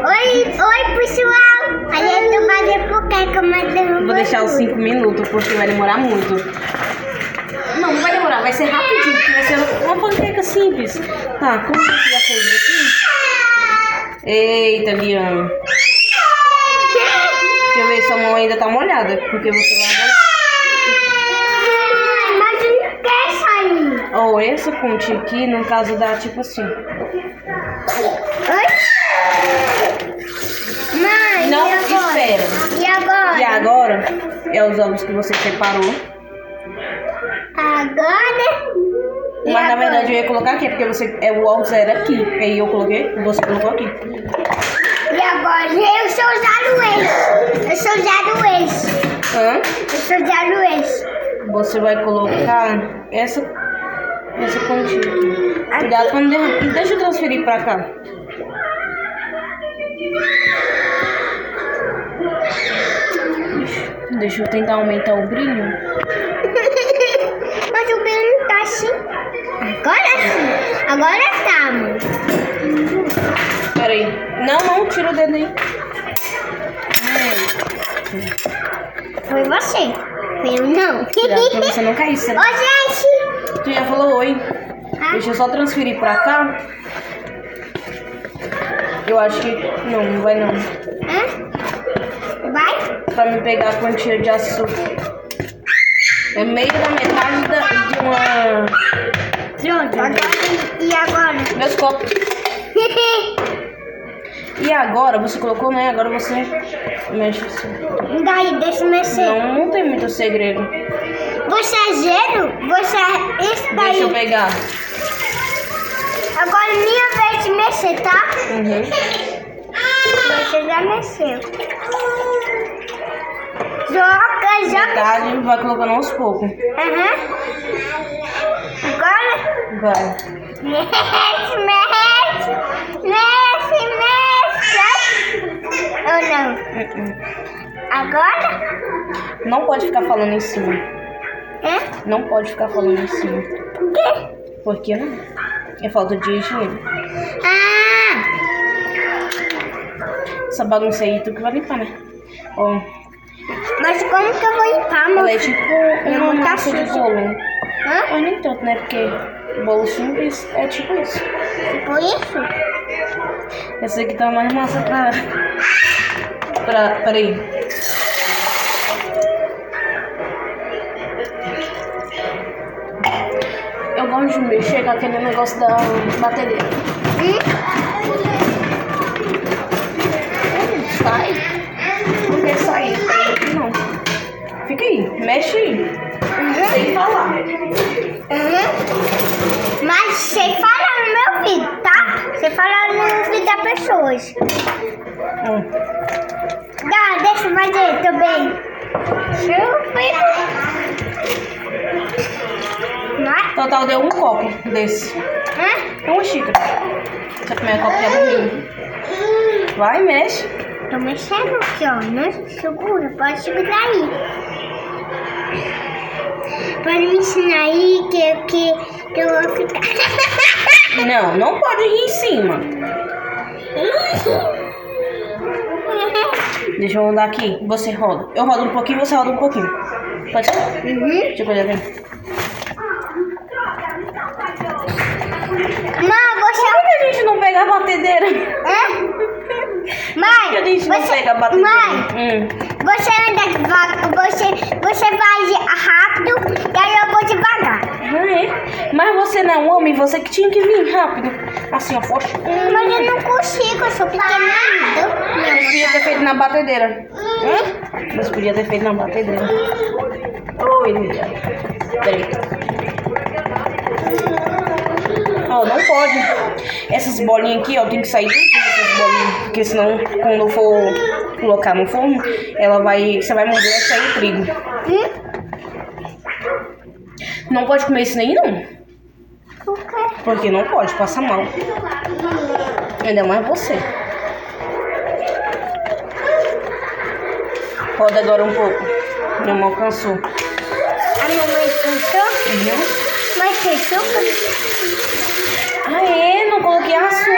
Oi, pessoal. A gente vai fazer panqueca, mas eu Vou deixar os 5 minutos, porque vai demorar muito. Não, não vai demorar, vai ser rapidinho, porque vai ser uma panqueca simples. Tá, como você já fez aqui? Eita, Liana. Deixa eu ver se sua mão ainda tá molhada, porque você lavou. Mas não quer sair. Ou essa ponte aqui, no caso, dá tipo assim. Oi? Mãe, Não, e agora? espera. E agora? E agora, é os ovos que você separou. Agora? E Mas na agora? verdade eu ia colocar aqui, porque você, o ovo era aqui. Aí eu coloquei, você colocou aqui. E agora? Eu sou Zé Eu sou Zé Hã? Eu sou Zé Você vai colocar essa pontinha aqui. Cuidado pra não derramar. Deixa eu transferir pra cá. Deixa eu tentar aumentar o brilho. Mas o brilho tá assim. Agora sim. Agora tá, mãe. Pera aí. Não, tira o dedo aí. Foi você. Foi eu não. Cuidado pra você não cair, certo? Ô, gente. Tu já falou oi. Ah. Deixa eu só transferir pra cá. Eu acho que... Não vai não. Hã? Vai? Pra me pegar a quantia de açúcar. É meio da metade de uma... Pronto. E agora? Meus copos. E agora, você colocou, né? Agora você mexe assim. Daí, deixa eu mexer. Não tem muito segredo. Você é zero? Você é esse daí. Deixa eu pegar. Agora é minha vez de mexer, tá? Uhum. Você já mexeu. Joga. Metade, vai colocando aos poucos. Aham. Agora? Vai. Mexe. Ou não? Agora? Não pode ficar falando em cima. Hã? Não pode ficar falando em cima. Por quê? Por que não? É falta de higiene. Ah! Essa bagunça aí, tu que vai limpar, né? Ó, Mas como que eu vou limpar, ela é moça? tipo uma Não tá massa de sujo. bolo. Hã? Mas nem tanto, né? Porque bolo simples é tipo isso. Tipo isso? Essa aqui tá mais massa peraí. Eu gosto de mexer com aquele negócio da batedeira. Sai. Não quer sair. Não. Fica aí. Mexe aí. Sem falar. Mas sem falar no meu vídeo, tá? Sem falar no vídeo das pessoas. Deixa eu fazer também. Vai? Total deu um copo desse. Hã? Uma xícara. Essa primeira copo de alumínio. Vai, mexe. Tô mexendo aqui, ó. Não segura, pode segurar aí. Pode me ensinar aí que eu vou ficar. Não pode rir em cima. Deixa eu rodar aqui. Você roda. Eu rodo um pouquinho, você roda um pouquinho. Pode ser? Deixa eu olhar aqui. Mãe, você... Por que a gente não pega a batedeira? Mãe, Por que a gente não pega a batedeira? Mãe, você anda devagar, você vai rápido e aí eu vou devagar. Mas você não é um homem, você que tinha que vir rápido. Assim, ó, forte. Mas eu não consigo, eu sou pequenina. Você podia ter feito na batedeira. Você podia ter feito na batedeira. Oi, Lidia. Peraí. Ó, não pode. Essas bolinhas aqui, ó, tem que sair tudo essas bolinhas. Porque senão, quando eu for colocar no forno, você vai morder e sair o trigo. Não pode comer isso nem não. Por quê? Porque não pode, passa mal. Ainda mais você. Roda agora um pouco. Minha mão cansou. A mamãe cansou? Mas tem açúcar? Ah, é? Não coloquei açúcar.